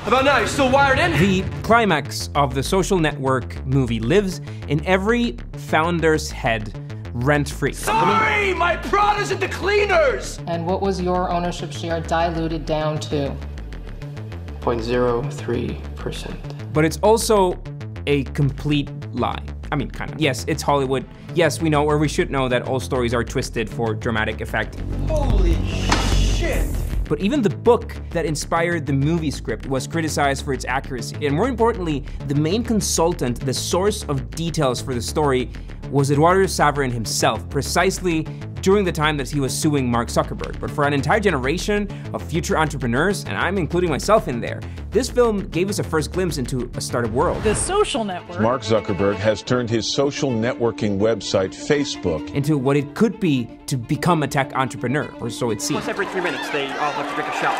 About now, you still wired in? The climax of the Social Network movie lives in every founder's head, rent-free. Sorry, my Prada's at the cleaners! And what was your ownership share diluted down to? 0.03%. But it's also a complete lie. I mean, kind of. Yes, it's Hollywood. Yes, we know, or we should know, that all stories are twisted for dramatic effect. Holy shit! But even the book that inspired the movie script was criticized for its accuracy. And more importantly, the main consultant, the source of details for the story, was Eduardo Saverin himself, precisely during the time that he was suing Mark Zuckerberg. But for an entire generation of future entrepreneurs, and I'm including myself in there, this film gave us a first glimpse into a startup world. The social network. Mark Zuckerberg has turned his social networking website, Facebook, into what it could be to become a tech entrepreneur, or so it seems. Once every 3 minutes, they all have to drink a shot.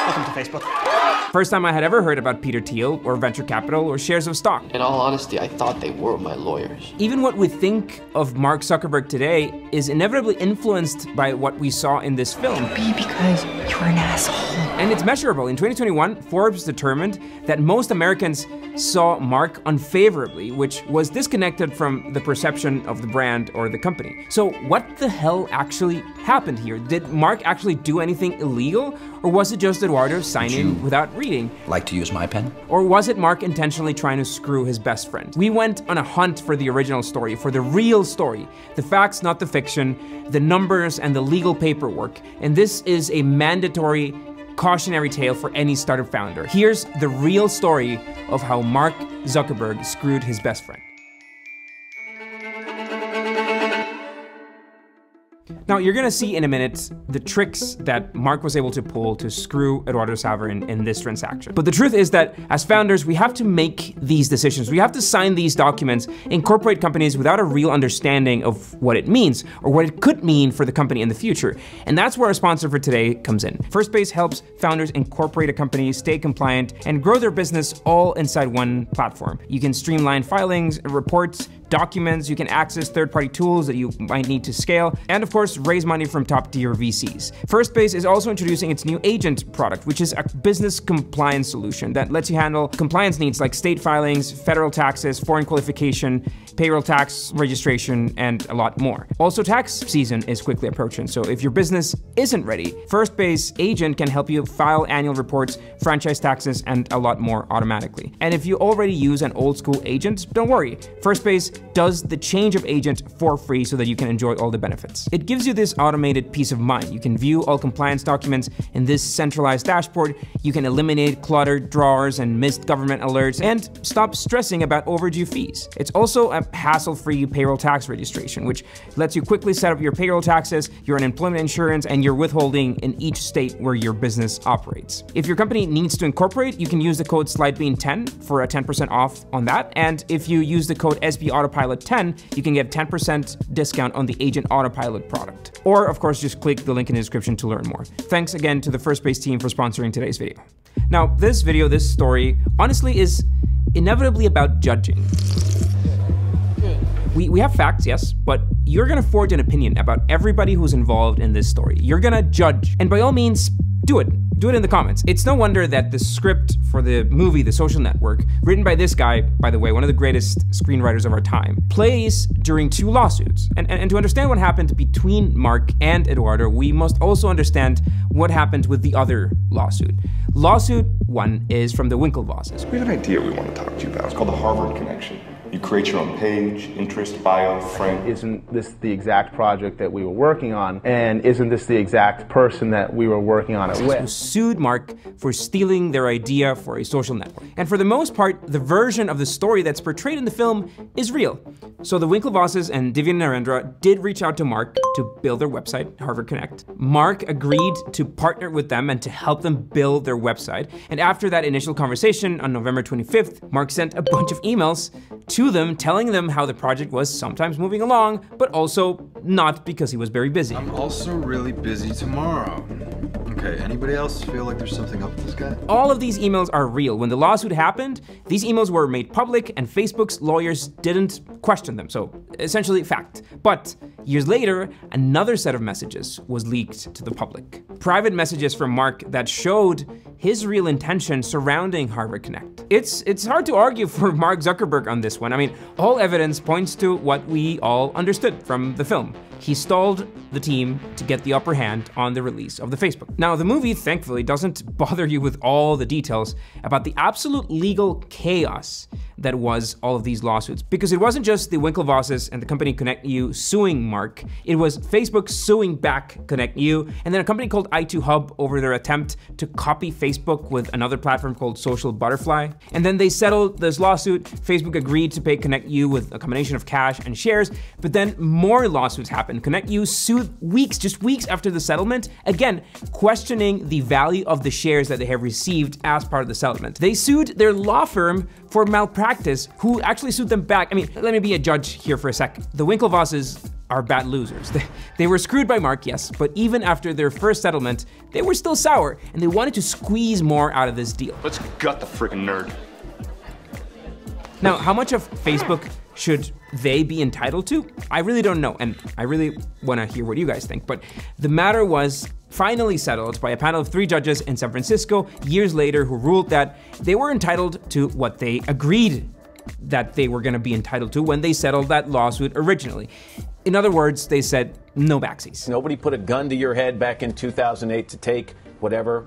Welcome to Facebook. First time I had ever heard about Peter Thiel, or venture capital, or shares of stock. In all honesty, I thought they were my lawyers. Even what we think of Mark Zuckerberg today is inevitably influenced by what we saw in this film. Be because you're an asshole. And it's measurable. In 2021, Forbes determined that most Americans saw Mark unfavorably, which was disconnected from the perception of the brand or the company. So what the hell actually happened here? Did Mark actually do anything illegal? Or was it just Eduardo signing without reading? Like to use my pen? Or was it Mark intentionally trying to screw his best friend? We went on a hunt for the original story, for the real story. The facts, not the fiction, the numbers and the legal paperwork. And this is a mandatory cautionary tale for any startup founder. Here's the real story of how Mark Zuckerberg screwed his best friend. Now, you're gonna see in a minute the tricks that Mark was able to pull to screw Eduardo Saverin in this transaction. But the truth is that as founders, we have to make these decisions. We have to sign these documents, incorporate companies without a real understanding of what it means or what it could mean for the company in the future. And that's where our sponsor for today comes in. FirstBase helps founders incorporate a company, stay compliant, and grow their business all inside one platform. You can streamline filings, reports, documents, you can access third-party tools that you might need to scale, and of course, raise money from top-tier VCs. FirstBase is also introducing its new Agent product, which is a business compliance solution that lets you handle compliance needs like state filings, federal taxes, foreign qualification, payroll tax registration, and a lot more. Also, tax season is quickly approaching, so if your business isn't ready, FirstBase Agent can help you file annual reports, franchise taxes, and a lot more automatically. And if you already use an old-school agent, don't worry. FirstBase does the change of agent for free so that you can enjoy all the benefits. It gives you this automated peace of mind. You can view all compliance documents in this centralized dashboard. You can eliminate cluttered drawers and missed government alerts and stop stressing about overdue fees. It's also a hassle-free payroll tax registration, which lets you quickly set up your payroll taxes, your unemployment insurance, and your withholding in each state where your business operates. If your company needs to incorporate, you can use the code Slidebean10 for a 10% off on that. And if you use the code SBAutopilot10, you can get 10% discount on the Agent Autopilot product. Or, of course, just click the link in the description to learn more. Thanks again to the FirstBase team for sponsoring today's video. Now, this video, this story, honestly is inevitably about judging. We have facts, yes, but you're gonna forge an opinion about everybody who's involved in this story. You're gonna judge, and by all means, do it. Do it in the comments. It's no wonder that the script for the movie, The Social Network, written by this guy, by the way, one of the greatest screenwriters of our time, plays during 2 lawsuits. And to understand what happened between Mark and Eduardo, we must also understand what happened with the other lawsuit. Lawsuit 1 is from the Winklevosses. We have an idea we want to talk to you about. It's called the Harvard Connection. You create your own page, interest, bio, frame. Isn't this the exact project that we were working on? And isn't this the exact person that we were working on it with? Who sued Mark for stealing their idea for a social network. And for the most part, the version of the story that's portrayed in the film is real. So the Winklevosses and Divya Narendra did reach out to Mark to build their website, Harvard Connect. Mark agreed to partner with them and to help them build their website. And after that initial conversation on November 25th, Mark sent a bunch of emails to them telling them how the project was sometimes moving along, but also not, because he was very busy. I'm also really busy tomorrow. Okay, anybody else feel like there's something up with this guy? All of these emails are real. When the lawsuit happened, these emails were made public and Facebook's lawyers didn't question them, so essentially fact. But Years later, another set of messages was leaked to the public. Private messages from Mark that showed his real intention surrounding Harvard Connect. It's hard to argue for Mark Zuckerberg on this one. I mean, all evidence points to what we all understood from the film. He stalled the team to get the upper hand on the release of the Facebook. Now, the movie, thankfully, doesn't bother you with all the details about the absolute legal chaos that was all of these lawsuits, because it wasn't just the Winklevosses and the company ConnectU suing Mark, it was Facebook suing back ConnectU, and then a company called i2Hub over their attempt to copy Facebook with another platform called Social Butterfly. And then they settled this lawsuit. Facebook agreed to pay ConnectU with a combination of cash and shares, but then more lawsuits happened. ConnectU sued just weeks after the settlement, again, questioning the value of the shares that they have received as part of the settlement. They sued their law firm for malpractice, who actually sued them back. I mean, let me be a judge here for a sec. The Winklevosses are bad losers. They were screwed by Mark, yes, but even after their first settlement, they were still sour, and they wanted to squeeze more out of this deal. Let's gut the freaking nerd. Now, how much of Facebook should they be entitled to? I really don't know, and I really want to hear what you guys think, but the matter was finally settled by a panel of 3 judges in San Francisco years later, who ruled that they were entitled to what they agreed that they were going to be entitled to when they settled that lawsuit originally. In other words, they said no backsies. Nobody put a gun to your head back in 2008 to take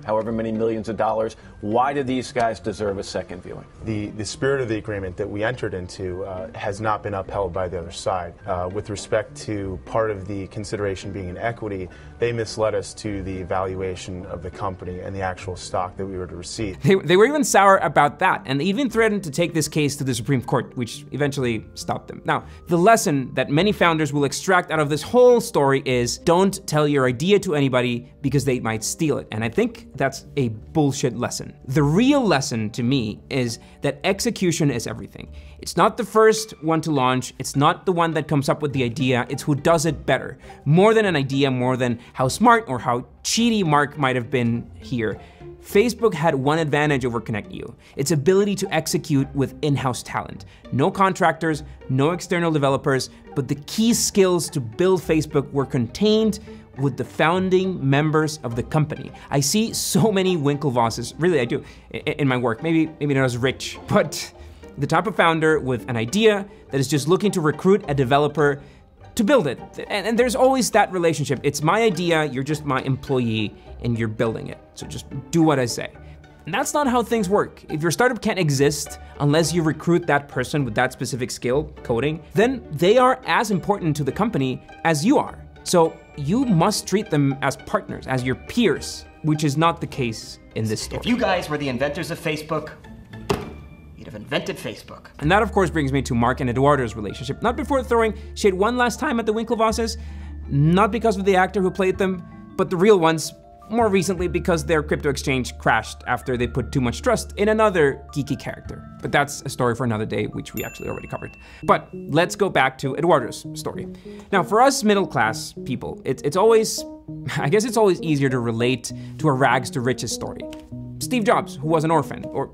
however many millions of dollars. Why do these guys deserve a second viewing? The spirit of the agreement that we entered into has not been upheld by the other side. With respect to part of the consideration being in equity, they misled us to the valuation of the company and the actual stock that we were to receive. They were even sour about that, and they even threatened to take this case to the Supreme Court, which eventually stopped them. Now, the lesson that many founders will extract out of this whole story is don't tell your idea to anybody because they might steal it. And I think that's a bullshit lesson. The real lesson to me is that execution is everything. It's not the first one to launch, it's not the one that comes up with the idea, it's who does it better. More than an idea, more than how smart or how cheaty Mark might have been here. Facebook had one advantage over ConnectU, its ability to execute with in-house talent. No contractors, no external developers, but the key skills to build Facebook were contained with the founding members of the company. I see so many Winklevosses, really I do, in my work. Maybe not as rich, but the type of founder with an idea that is just looking to recruit a developer to build it. And there's always that relationship. It's my idea, you're just my employee, and you're building it. So just do what I say. And that's not how things work. If your startup can't exist unless you recruit that person with that specific skill, coding, then they are as important to the company as you are. So you must treat them as partners, as your peers, which is not the case in this story. If you guys were the inventors of Facebook, you'd have invented Facebook. And that, of course, brings me to Mark and Eduardo's relationship. Not before throwing shade one last time at the Winklevosses, not because of the actor who played them, but the real ones, more recently because their crypto exchange crashed after they put too much trust in another geeky character. But that's a story for another day, which we actually already covered. But let's go back to Eduardo's story. Now, for us middle-class people, it's always easier to relate to a rags to riches story. Steve Jobs, who was an orphan, or,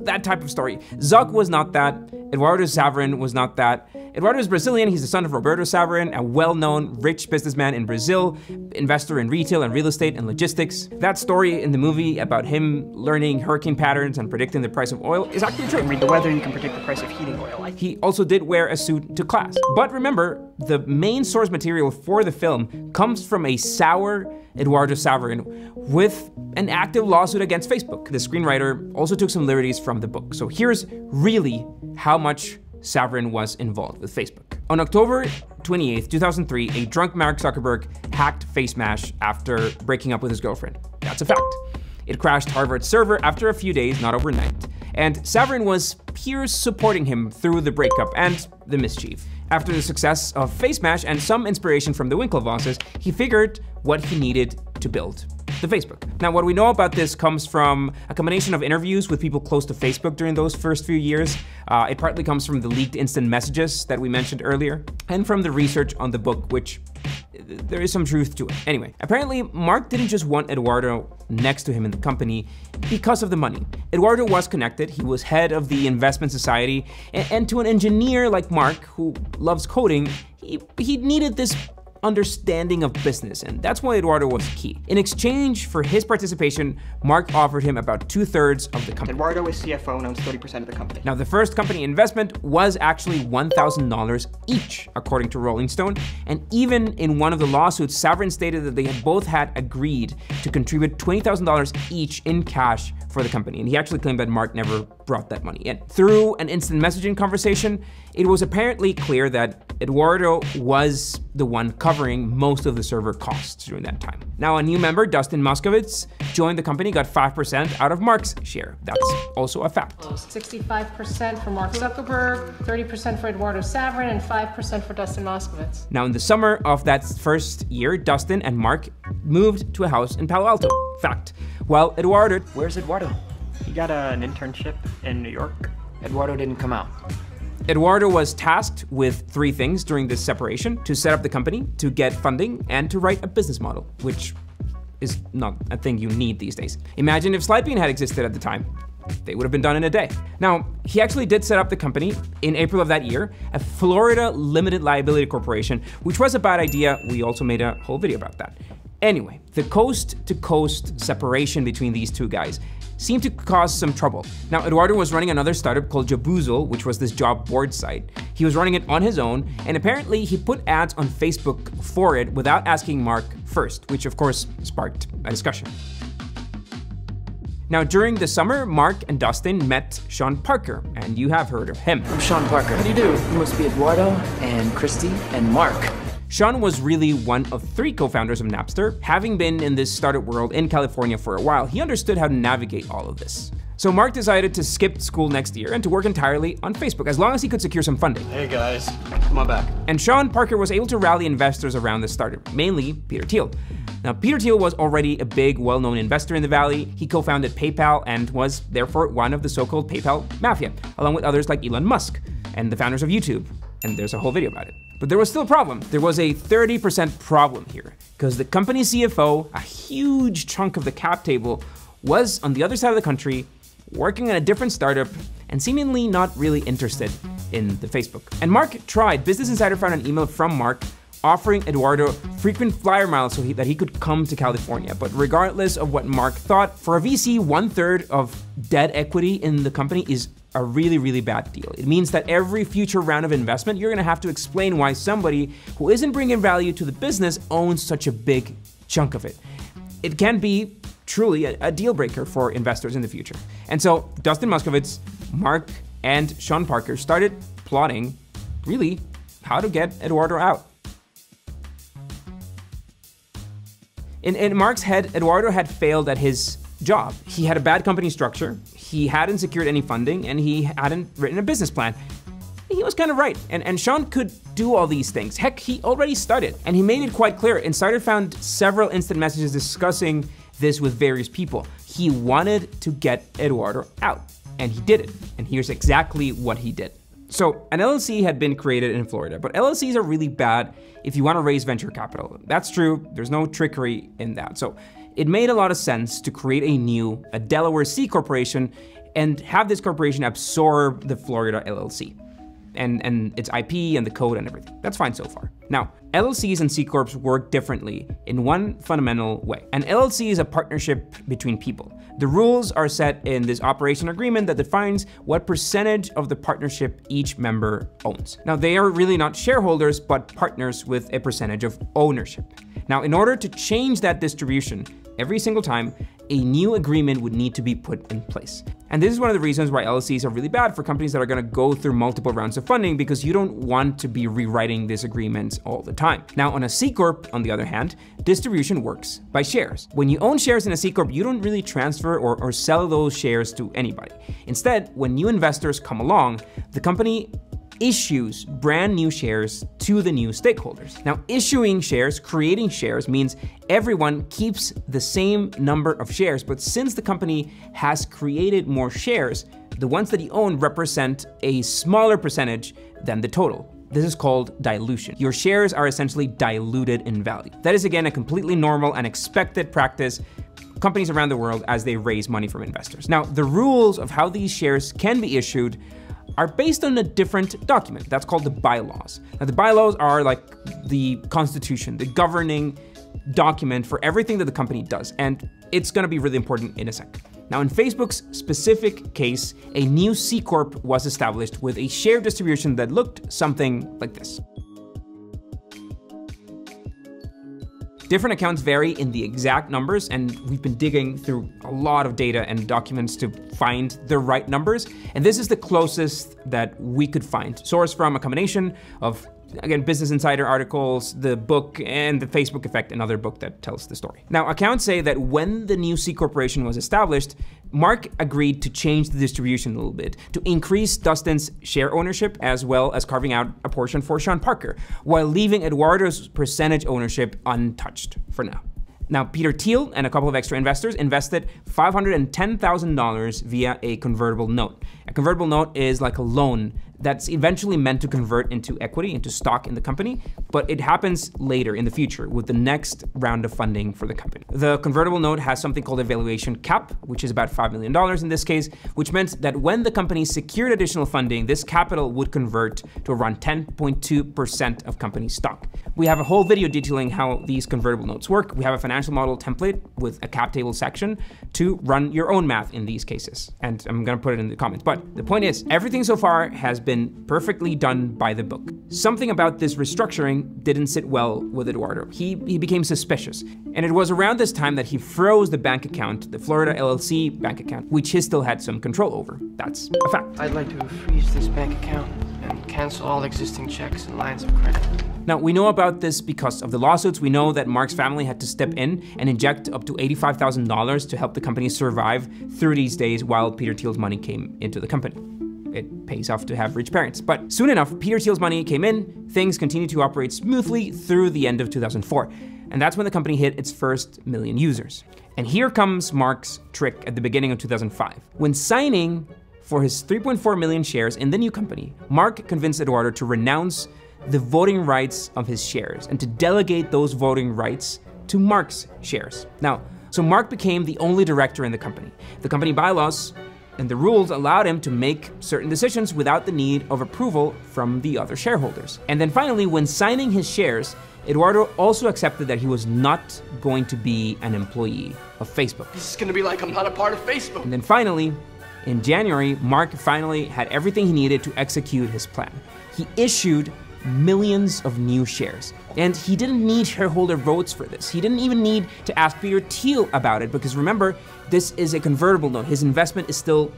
that type of story. Zuck was not that. Eduardo Saverin was not that. Eduardo is Brazilian. He's the son of Roberto Saverin, a well-known rich businessman in Brazil, investor in retail and real estate and logistics. That story in the movie about him learning hurricane patterns and predicting the price of oil is actually true. You can read the weather, you can predict the price of heating oil. He also did wear a suit to class. But remember, the main source material for the film comes from a sour Eduardo Saverin with an active lawsuit against Facebook. The screenwriter also took some liberties from the book. So here's really how much Saverin was involved with Facebook. On October 28th, 2003, a drunk Mark Zuckerberg hacked FaceMash after breaking up with his girlfriend. That's a fact. It crashed Harvard's server after a few days, not overnight. And Saverin was peers supporting him through the breakup and the mischief. After the success of FaceMash and some inspiration from the Winklevosses, he figured what he needed to build the Facebook. Now, what we know about this comes from a combination of interviews with people close to Facebook during those first few years. It partly comes from the leaked instant messages that we mentioned earlier, and from the research on the book, which there is some truth to it. Anyway, apparently Mark didn't just want Eduardo next to him in the company because of the money. Eduardo was connected, he was head of the investment society, and to an engineer like Mark, who loves coding, he needed this understanding of business, and that's why Eduardo was key. In exchange for his participation, Mark offered him about 2/3 of the company. Eduardo is CFO and owns 30% of the company. Now, the first company investment was actually $1,000 each, according to Rolling Stone, and even in one of the lawsuits, Saverin stated that they both had agreed to contribute $20,000 each in cash for the company, and he actually claimed that Mark never brought that money in. Through an instant messaging conversation, it was apparently clear that Eduardo was the one covering most of the server costs during that time. Now, a new member, Dustin Moskovitz, joined the company, got 5% out of Mark's share. That's also a fact. 65% for Mark Zuckerberg, 30% for Eduardo Saverin, and 5% for Dustin Moskovitz. Now, in the summer of that first year, Dustin and Mark moved to a house in Palo Alto. Fact. While Eduardo... Where's Eduardo? He got an internship in New York. Eduardo didn't come out. Eduardo was tasked with 3 things during this separation: to set up the company, to get funding, and to write a business model, which is not a thing you need these days. Imagine if Slidebean had existed at the time. They would have been done in a day. Now, he actually did set up the company in April of that year, a Florida limited liability corporation, which was a bad idea. We also made a whole video about that. Anyway, the coast-to-coast separation between these two guys seemed to cause some trouble. Now, Eduardo was running another startup called Jaboozle, which was this job board site. He was running it on his own, and apparently he put ads on Facebook for it without asking Mark first, which of course sparked a discussion. Now, during the summer, Mark and Dustin met Sean Parker, and you have heard of him. I'm Sean Parker. How do you do? You must be Eduardo and Christy and Mark. Sean was really one of 3 co-founders of Napster. Having been in this startup world in California for a while, he understood how to navigate all of this. So Mark decided to skip school next year and to work entirely on Facebook, as long as he could secure some funding. Hey guys, come on back. And Sean Parker was able to rally investors around the startup, mainly Peter Thiel. Now, Peter Thiel was already a big, well-known investor in the Valley. He co-founded PayPal and was therefore one of the so-called PayPal mafia, along with others like Elon Musk and the founders of YouTube. And there's a whole video about it. But there was still a problem. There was a 30% problem here, because the company's CFO, a huge chunk of the cap table, was on the other side of the country, working on a different startup, and seemingly not really interested in the Facebook. And Mark tried. Business Insider found an email from Mark offering Eduardo frequent flyer miles so that he could come to California. But regardless of what Mark thought, for a VC, 1/3 of dead equity in the company is a really, really bad deal. It means that every future round of investment, you're gonna have to explain why somebody who isn't bringing value to the business owns such a big chunk of it. It can be truly a deal breaker for investors in the future. And so Dustin Moskovitz, Mark, and Sean Parker started plotting, really, how to get Eduardo out. In Mark's head, Eduardo had failed at his job. He had a bad company structure, he hadn't secured any funding, and he hadn't written a business plan. He was kind of right, and Sean could do all these things. Heck, he already started, and he made it quite clear. Insider found several instant messages discussing this with various people. He wanted to get Eduardo out, and he did it, and here's exactly what he did. So an LLC had been created in Florida, but LLCs are really bad if you want to raise venture capital. That's true, there's no trickery in that. So it made a lot of sense to create a Delaware C corporation and have this corporation absorb the Florida LLC and its IP and the code and everything. That's fine so far. Now, LLCs and C Corps work differently in one fundamental way. An LLC is a partnership between people. The rules are set in this operation agreement that defines what percentage of the partnership each member owns. Now, they are really not shareholders, but partners with a percentage of ownership. Now, in order to change that distribution, every single time, a new agreement would need to be put in place. And this is one of the reasons why LLCs are really bad for companies that are gonna go through multiple rounds of funding, because you don't want to be rewriting this agreement all the time. Now, on a C Corp, on the other hand, distribution works by shares. When you own shares in a C Corp, you don't really transfer or sell those shares to anybody. Instead, when new investors come along, the company issues brand new shares to the new stakeholders. Now, issuing shares, creating shares, means everyone keeps the same number of shares, but since the company has created more shares, the ones that you own represent a smaller percentage than the total. This is called dilution. Your shares are essentially diluted in value. That is, again, a completely normal and expected practice. companies around the world as they raise money from investors. Now, the rules of how these shares can be issued are based on a different document. That's called the bylaws. Now, the bylaws are like the constitution, the governing document for everything that the company does, and it's gonna be really important in a sec. Now, in Facebook's specific case, a new C Corp was established with a share distribution that looked something like this. Different accounts vary in the exact numbers, and we've been digging through a lot of data and documents to find the right numbers, and this is the closest that we could find, sourced from a combination of, again, Business Insider articles, the book, and the Facebook Effect, another book that tells the story. Now, accounts say that when the new C Corporation was established, Mark agreed to change the distribution a little bit, to increase Dustin's share ownership, as well as carving out a portion for Sean Parker, while leaving Eduardo's percentage ownership untouched for now. Now, Peter Thiel and a couple of extra investors invested $510,000 via a convertible note. A convertible note is like a loan that's eventually meant to convert into equity, into stock in the company, but it happens later in the future with the next round of funding for the company. The convertible note has something called a valuation cap, which is about $5 million in this case, which meant that when the company secured additional funding, this capital would convert to around 10.2% of company stock. We have a whole video detailing how these convertible notes work. We have a financial model template with a cap table section to run your own math in these cases. And I'm gonna put it in the comments. But the point is, everything so far has been perfectly done by the book. Something about this restructuring didn't sit well with Eduardo. He became suspicious. And it was around this time that he froze the bank account, the Florida LLC bank account, which he still had some control over. That's a fact. I'd like to freeze this bank account and cancel all existing checks and lines of credit. Now, we know about this because of the lawsuits. We know that Mark's family had to step in and inject up to $85,000 to help the company survive through these days while Peter Thiel's money came into the company. It pays off to have rich parents. But soon enough, Peter Thiel's money came in, things continued to operate smoothly through the end of 2004. And that's when the company hit its first million users. And here comes Mark's trick at the beginning of 2005. When signing for his 3.4 million shares in the new company, Mark convinced Eduardo to renounce the voting rights of his shares and to delegate those voting rights to Mark's shares. Now, so Mark became the only director in the company. The company bylaws and the rules allowed him to make certain decisions without the need of approval from the other shareholders. And then finally, when signing his shares, Eduardo also accepted that he was not going to be an employee of Facebook. This is gonna be like I'm not a part of Facebook. And then finally, in January, Mark finally had everything he needed to execute his plan. He issued millions of new shares. And he didn't need shareholder votes for this. He didn't even need to ask Peter Thiel about it, because remember, this is a convertible note. His investment is still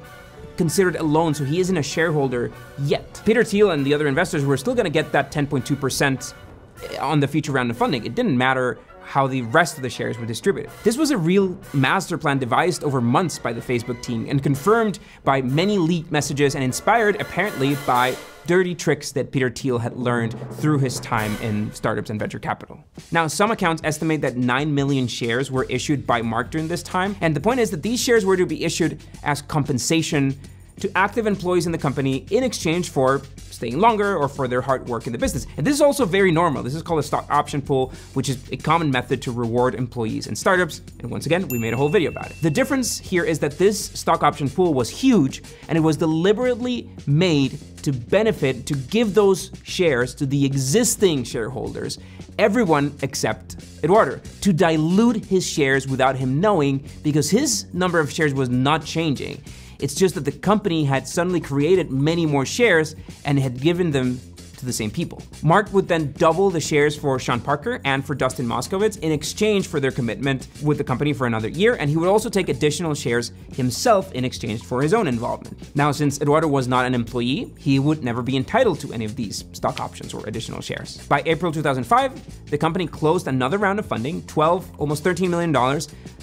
considered a loan, so he isn't a shareholder yet. Peter Thiel and the other investors were still gonna get that 10.2% on the future round of funding. It didn't matter how the rest of the shares were distributed. This was a real master plan devised over months by the Facebook team and confirmed by many leaked messages and inspired apparently by dirty tricks that Peter Thiel had learned through his time in startups and venture capital. Now, some accounts estimate that 9 million shares were issued by Mark during this time, and the point is that these shares were to be issued as compensation to active employees in the company in exchange for staying longer or for their hard work in the business. And this is also very normal. This is called a stock option pool, which is a common method to reward employees in startups. And once again, we made a whole video about it. The difference here is that this stock option pool was huge, and it was deliberately made to benefit, to give those shares to the existing shareholders, everyone except Eduardo, to dilute his shares without him knowing, because his number of shares was not changing. It's just that the company had suddenly created many more shares and had given them to the same people. Mark would then double the shares for Sean Parker and for Dustin Moskovitz in exchange for their commitment with the company for another year, and he would also take additional shares himself in exchange for his own involvement. Now, since Eduardo was not an employee, he would never be entitled to any of these stock options or additional shares. By April 2005, the company closed another round of funding, almost $13 million,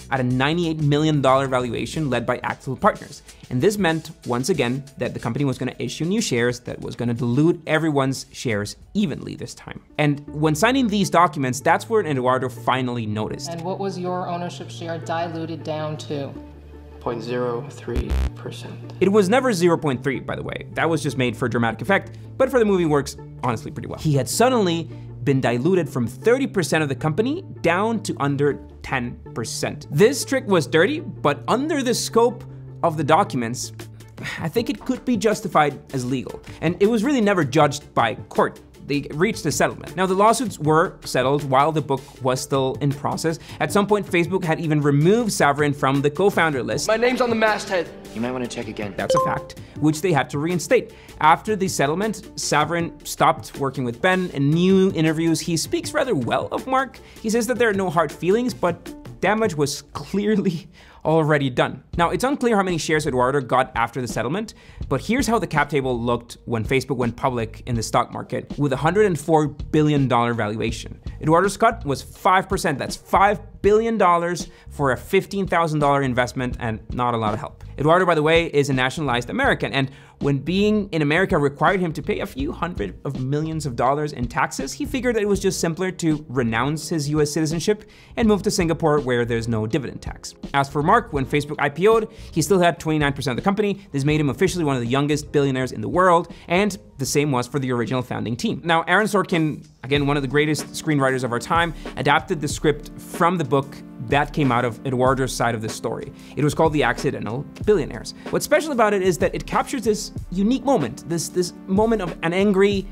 at a $98 million valuation led by Axel Partners. And this meant, once again, that the company was gonna issue new shares that was gonna dilute everyone's shares evenly this time. And when signing these documents, that's where Eduardo finally noticed. And what was your ownership share diluted down to? 0.03%. It was never 0.3, by the way. That was just made for dramatic effect, but for the movie works honestly pretty well. He had suddenly been diluted from 30% of the company down to under 10%. This trick was dirty, but under the scope of the documents, I think it could be justified as legal. And it was really never judged by court. They reached a settlement. Now, the lawsuits were settled while the book was still in process. At some point, Facebook had even removed Saverin from the co-founder list. My name's on the masthead. You might want to check again. That's a fact, which they had to reinstate. After the settlement, Saverin stopped working with Ben. In new interviews, he speaks rather well of Mark. He says that there are no hard feelings, but damage was clearly already done. Now, it's unclear how many shares Eduardo got after the settlement, but here's how the cap table looked when Facebook went public in the stock market with a $104 billion valuation. Eduardo's cut was 5%. That's $5 billion for a $15,000 investment and not a lot of help. Eduardo, by the way, is a nationalized American, and when being in America required him to pay a few hundred of millions of dollars in taxes, he figured that it was just simpler to renounce his US citizenship and move to Singapore where there's no dividend tax. As for Mark, when Facebook IPO'd, he still had 29% of the company. This made him officially one of the youngest billionaires in the world, and the same was for the original founding team. Now, Aaron Sorkin, again, one of the greatest screenwriters of our time, adapted the script from the book that came out of Eduardo's side of the story. It was called The Accidental Billionaires. What's special about it is that it captures this unique moment, this moment of an angry,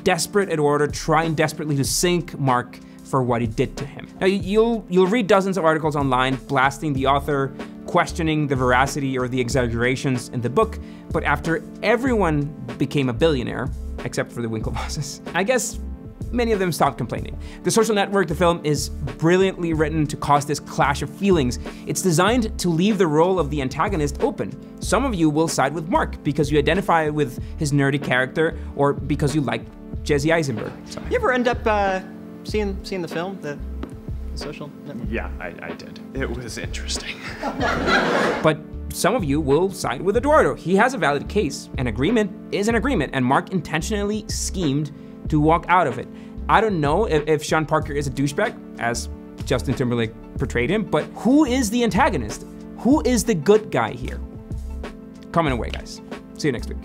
desperate Eduardo trying desperately to sink Mark for what he did to him. Now, you'll read dozens of articles online blasting the author, questioning the veracity or the exaggerations in the book, but after everyone became a billionaire, except for the Winklevosses, I guess many of them stopped complaining. The Social Network, the film, is brilliantly written to cause this clash of feelings. It's designed to leave the role of the antagonist open. Some of you will side with Mark because you identify with his nerdy character or because you like Jesse Eisenberg. Sorry. You ever end up seeing the film, the Social Network? Yeah, I did. It was interesting. But some of you will side with Eduardo. He has a valid case. An agreement is an agreement, and Mark intentionally schemed to walk out of it. I don't know if Sean Parker is a douchebag, as Justin Timberlake portrayed him, but who is the antagonist? Who is the good guy here? Comment away, guys. See you next week.